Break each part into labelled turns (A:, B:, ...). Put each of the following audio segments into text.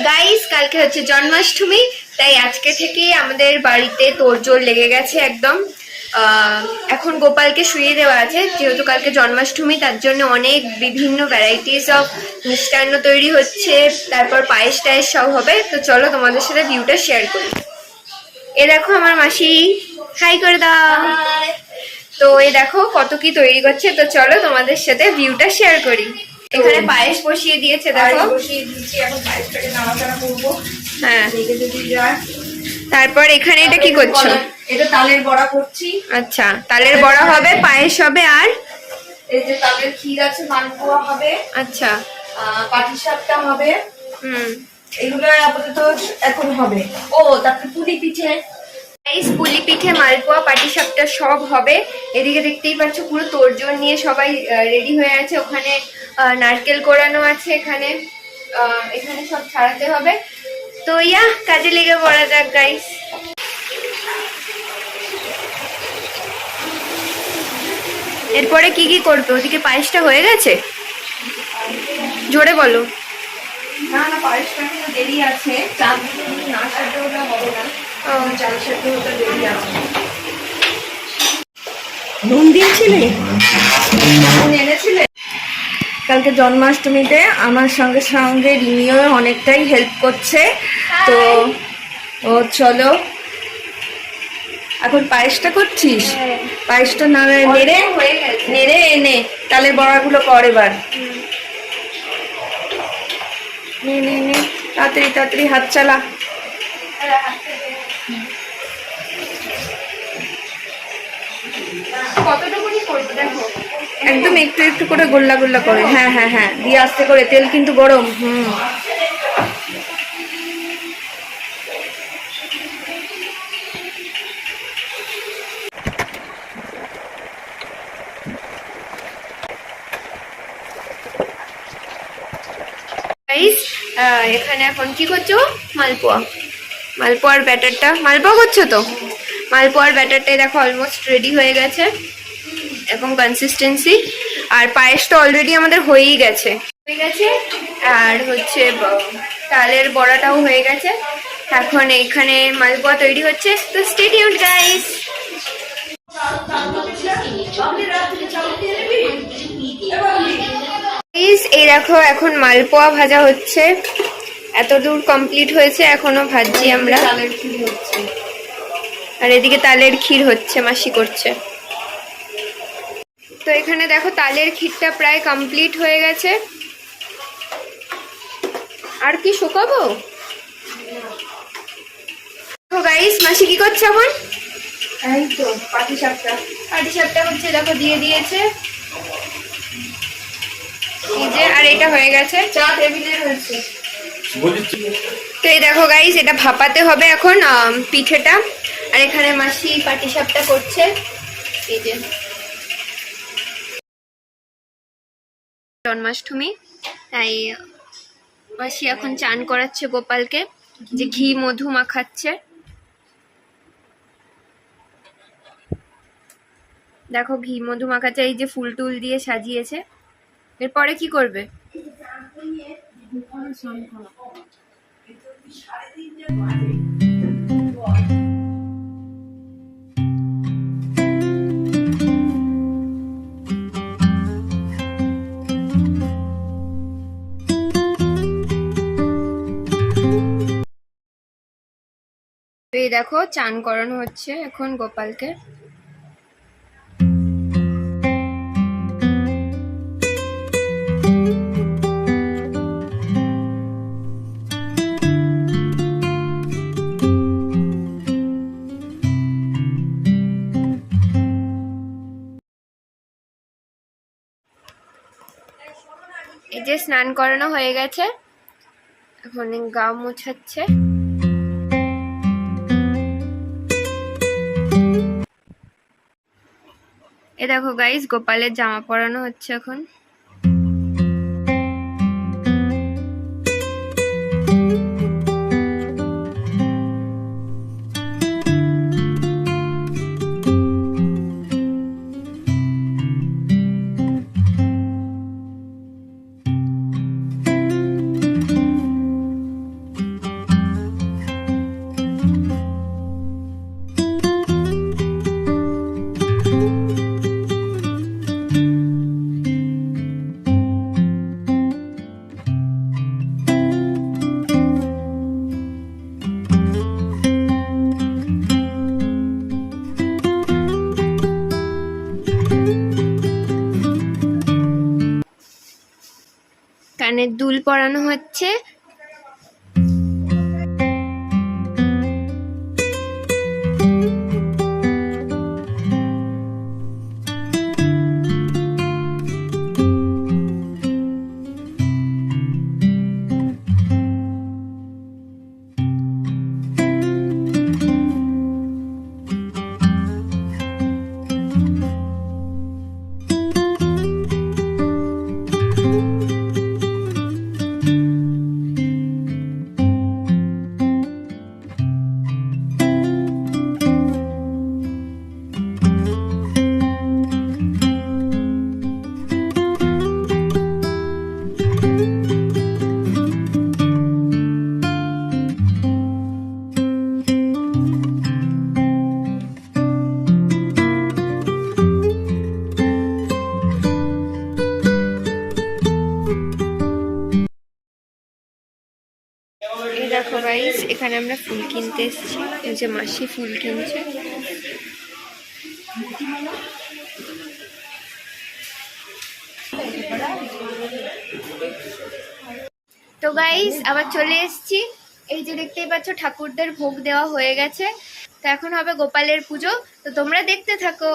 A: Guys, কালকে হচ্ছে জন্মাষ্টমী, তাই আজকে থেকে আমাদের বাড়িতে তোড়জোড় লেগে গেছে একদম। এখন গোপালকে শুইয়ে দেওয়া আছে, যেহেতু কালকে জন্মাষ্টমী, তার জন্য অনেক বিভিন্ন ভ্যারাইটিস অফ মিষ্টান্ন তৈরি হচ্ছে, তারপর পায়েস টায়েস সব হবে। তো চলো তোমাদের সাথে ভিউটা শেয়ার করি। এ দেখো আমার মাসি, হাই করে দাও। তো এই দেখো কত কি তৈরি করছে, তো চলো তোমাদের সাথে ভিউটা শেয়ার করি। এখানে পায়েস বসিয়ে দিয়েছে, দেখো
B: বসিয়ে দিচ্ছি, এখন পায়েসটাকে নাড়াচাড়া করবো।
A: হ্যাঁ,
B: রেখে যদি যায়।
A: তারপর এখানে এটা কি করছো?
B: এটা তালের বড়া করছি।
A: আচ্ছা, তালের বড়া হবে, পায়েস হবে, আর
B: এই যে তালের ক্ষীর আছে, মালপোয়া হবে।
A: আচ্ছা,
B: পাটিসাপটা হবে। এগুলো আপাতত এখন হবে। ও তারপরে পুলি পিঠে,
A: পুলি পিঠে, মালপোয়া, পাটিসাপটা সব হবে। এদিকে দেখতেই পাচ্ছ পুরো তোড়জোড় নিয়ে সবাই রেডি হয়ে আছে। ওখানে নারকেল কোড়ানো আছে, এখানে এখানে সব ছাড়াতে হবে। তো কাজে লেগে পড়া যাক গাইস। এরপরে কি কি করবে? ওদিকে পায়েসটা হয়ে গেছে, জোরে বলো।
B: না না, পায়েসটা এখনো দেরি আছে। চাল না সেদ্ধ হলে হবে না, চাল সেদ্ধ হতে দেরি আছে। নুন দিয়েছিলে? নুন এনেছিলে? কালকে জন্মাষ্টমীতে আমার সঙ্গে সঙ্গে রিমিও অনেকটাই হেল্প করছে। তো ও চলো, এখন পায়েসটা করছিস? পায়েসটা নেড়ে এনে তালের বড়াগুলো কর এবার। নে নে নে, তাড়াতাড়ি তাড়াতাড়ি হাত চালা।
A: কতটুকুনি করবো দেখো,
B: একদম একটু একটু করে গোল্লা গোল্লা করে। হ্যাঁ হ্যাঁ হ্যাঁ, দিয়ে আস্তে করে, তেল কিন্তু গরম।
A: গাইস, এখানে এখন কি করছো? মালপোয়া, মালপোয়ার ব্যাটারটা, মালপোয়া করছো তো? মালপোয়ার ব্যাটারটাই দেখো অলমোস্ট রেডি হয়ে গেছে, এবং কনসিস্টেন্সি। আর পায়েস তো অলরেডি আমাদের হয়েই গেছে। আর হচ্ছে তালের বড়াটাও হয়ে গেছে। এখন এইখানে মালপোয়া তৈরি হচ্ছে, তো স্টে টিউনড গাইস। এই দেখো এখন মালপোয়া ভাজা হচ্ছে, এত দূর কমপ্লিট হয়েছে, এখনো ভাজছি আমরা।
B: তালের ক্ষীর হচ্ছে,
A: আর এদিকে তালের ক্ষীর হচ্ছে, মাসি করছে। তো এখানে দেখো তালের ক্ষীরটা প্রায় কমপ্লিট হয়ে গেছে। আর কি শুকাবো? গাইস, মাসি কি করছে এখন?
B: এই তো পাটিসাপটা।
A: পাটিসাপটা হচ্ছে, দেখো দিয়ে দিয়েছে এই যে, আর এটা হয়ে গেছে।
B: চা টেবিলে রয়েছে।
A: তো এই দেখো গাইস, এটা ভাপাতে হবে এখন পিঠেটা। আর এখানে মাসি পাটিসাপটা করছে, এই যে। জন্মাষ্টমী, তাই মাসি এখন চান করাচ্ছে গোপালকে, যে ঘি মধু মাখাচ্ছে। দেখো ঘি মধু মাখাচ্ছে, এই যে ফুল টুল দিয়ে সাজিয়েছে। এরপরে কি করবে? এই দেখো চান করানো হচ্ছে এখন গোপালকে। এই যে স্নান করানো হয়ে গেছে, এখন গা মোছাচ্ছে। এ দেখো গাইস, গোপালের জামা পরানো হচ্ছে এখন। কানের দুল পরানো হচ্ছে। এই দেখো গাইস, এখানে আমরা ফুল কিনতে এসেছি। এই যে মাসি ফুল কিনছে। তো গাইস আবার চলে এসেছি। এই যে দেখতেই পাচ্ছ ঠাকুরদের ভোগ দেওয়া হয়ে গেছে। তো এখন হবে গোপালের পুজো। তো তোমরা দেখতে থাকো।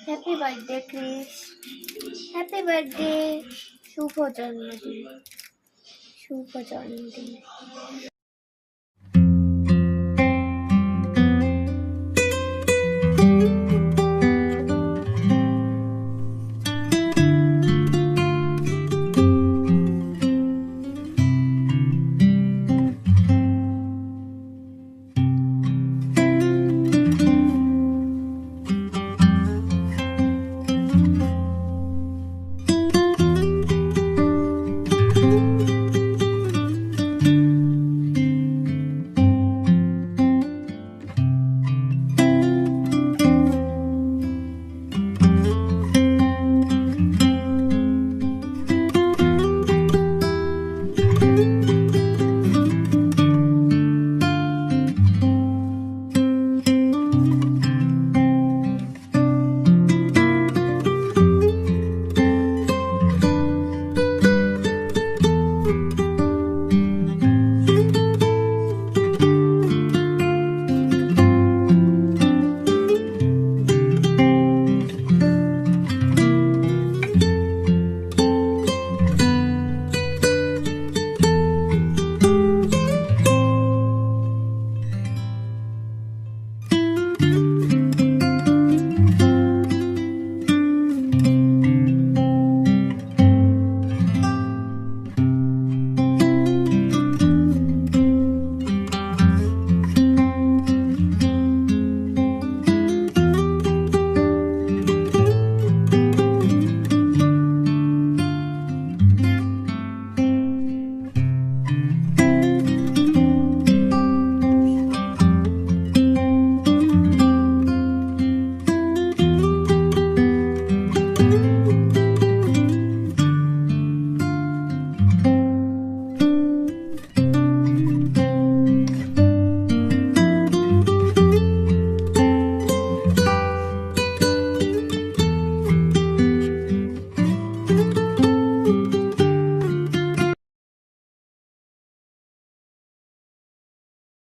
A: Happy birthday Chris, happy birthday, শুভ জন্মদিন, শুভ জন্মদিন।